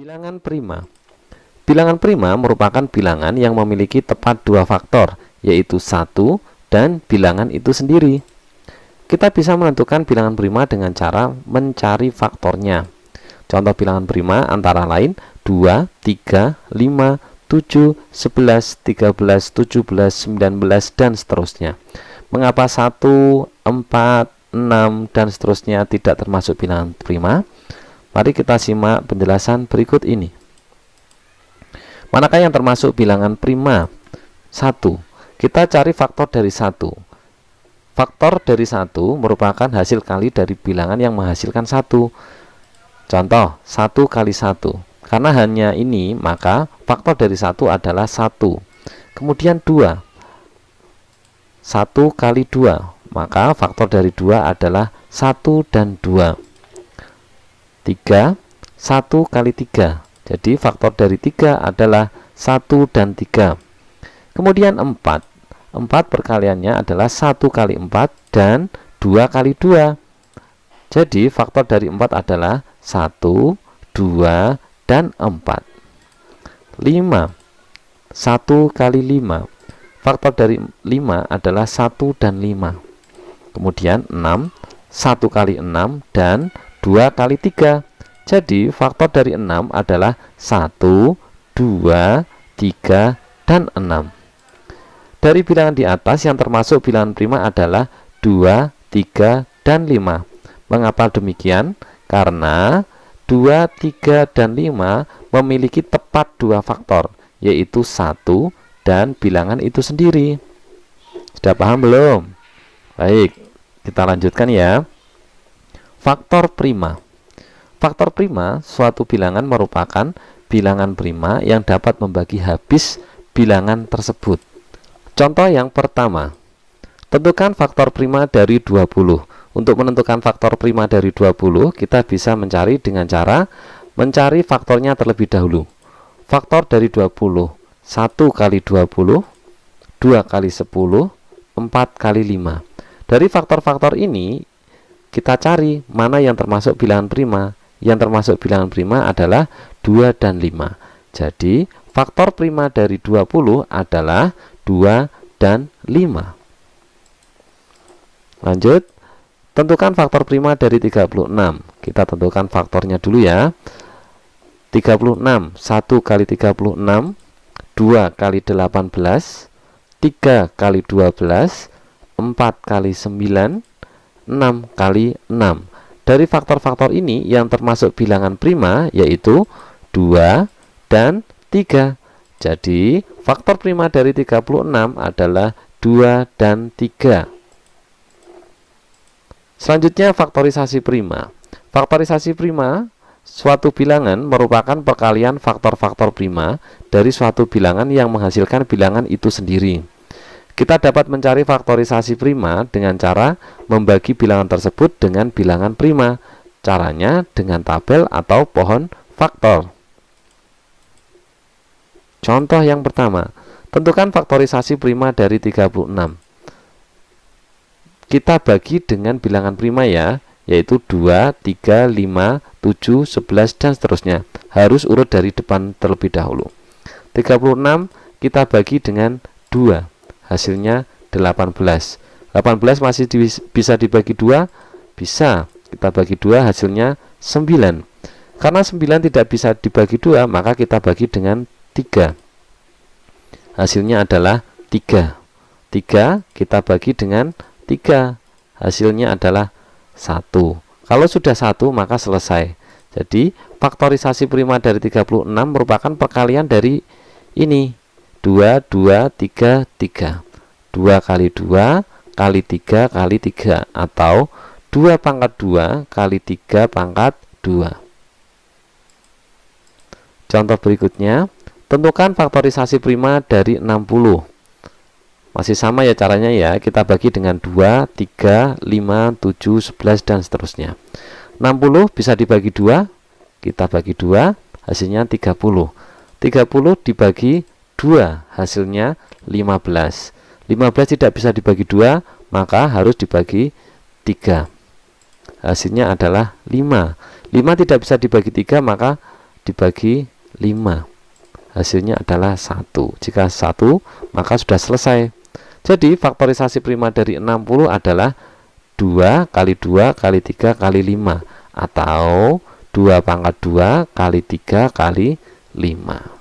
Bilangan prima. Bilangan prima merupakan bilangan yang memiliki tepat dua faktor, yaitu 1 dan bilangan itu sendiri. Kita bisa menentukan bilangan prima dengan cara mencari faktornya. Contoh bilangan prima antara lain 2, 3, 5, 7, 11, 13, 17, 19, dan seterusnya. Mengapa 1, 4, 6, dan seterusnya tidak termasuk bilangan prima? Mari kita simak penjelasan berikut ini. Manakah yang termasuk bilangan prima? 1. Kita cari faktor dari 1. Faktor dari 1 merupakan hasil kali dari bilangan yang menghasilkan 1. Contoh, 1 kali 1. Karena hanya ini, maka faktor dari 1 adalah 1. Kemudian 2. 1 kali 2. Maka faktor dari 2 adalah 1 dan 2. 3. 1 kali 3. Jadi faktor dari 3 adalah 1 dan 3. Kemudian 4. 4 perkaliannya adalah 1 kali 4 dan 2 kali 2. Jadi faktor dari 4 adalah 1, 2, dan 4. 5. 1 kali 5. Faktor dari 5 adalah 1 dan 5. Kemudian 6. 1 kali 6 dan 2 kali 3. Jadi faktor dari 6 adalah 1, 2, 3, dan 6. Dari bilangan di atas yang termasuk bilangan prima adalah 2, 3, dan 5. Mengapa demikian? Karena 2, 3, dan 5 memiliki tepat dua faktor, yaitu 1 dan bilangan itu sendiri. Sudah paham belum? Baik, kita lanjutkan ya. Faktor prima. Faktor prima, suatu bilangan merupakan bilangan prima yang dapat membagi habis bilangan tersebut. Contoh yang pertama, tentukan faktor prima dari 20. Untuk menentukan faktor prima dari 20, kita bisa mencari dengan cara mencari faktornya terlebih dahulu. Faktor dari 20, 1 kali 20, 2 kali 10, 4 kali 5. Dari faktor-faktor ini, kita cari mana yang termasuk bilangan prima. Yang termasuk bilangan prima adalah 2 dan 5. Jadi, faktor prima dari 20 adalah 2 dan 5. Lanjut, tentukan faktor prima dari 36. Kita tentukan faktornya dulu ya. 36, 1 kali 36, 2 kali 18, 3 kali 12, 4 kali 9, 6 kali 6. Dari faktor-faktor ini yang termasuk bilangan prima yaitu 2 dan 3. Jadi faktor prima dari 36 adalah 2 dan 3. Selanjutnya faktorisasi prima. Faktorisasi prima, suatu bilangan merupakan perkalian faktor-faktor prima dari suatu bilangan yang menghasilkan bilangan itu sendiri. Kita dapat mencari faktorisasi prima dengan cara membagi bilangan tersebut dengan bilangan prima. Caranya dengan tabel atau pohon faktor. Contoh yang pertama, tentukan faktorisasi prima dari 36. Kita bagi dengan bilangan prima ya, yaitu 2, 3, 5, 7, 11, dan seterusnya. Harus urut dari depan terlebih dahulu. 36 kita bagi dengan 2. Hasilnya 18. 18 masih bisa dibagi 2? Bisa. Kita bagi 2, hasilnya 9. Karena 9 tidak bisa dibagi 2, maka kita bagi dengan 3. Hasilnya adalah 3. 3 kita bagi dengan 3. Hasilnya adalah 1. Kalau sudah 1, maka selesai. Jadi, faktorisasi prima dari 36 merupakan perkalian dari ini. 2, 2, 3, 3. 2 kali 2 kali 3 kali 3. Atau 2 pangkat 2 kali 3 pangkat 2. Contoh berikutnya, tentukan faktorisasi prima dari 60. Masih sama ya caranya ya. Kita bagi dengan 2, 3, 5, 7, 11, dan seterusnya. 60 bisa dibagi 2. Kita bagi 2, hasilnya 30. 30 dibagi 2, hasilnya 15. 15 tidak bisa dibagi 2, maka harus dibagi 3. Hasilnya adalah 5. 5 tidak bisa dibagi 3, maka dibagi 5, hasilnya adalah 1. Jika 1, maka sudah selesai. Jadi faktorisasi prima dari 60 adalah 2 kali 2 kali 3 kali 5, atau 2 pangkat 2 kali 3 kali 5.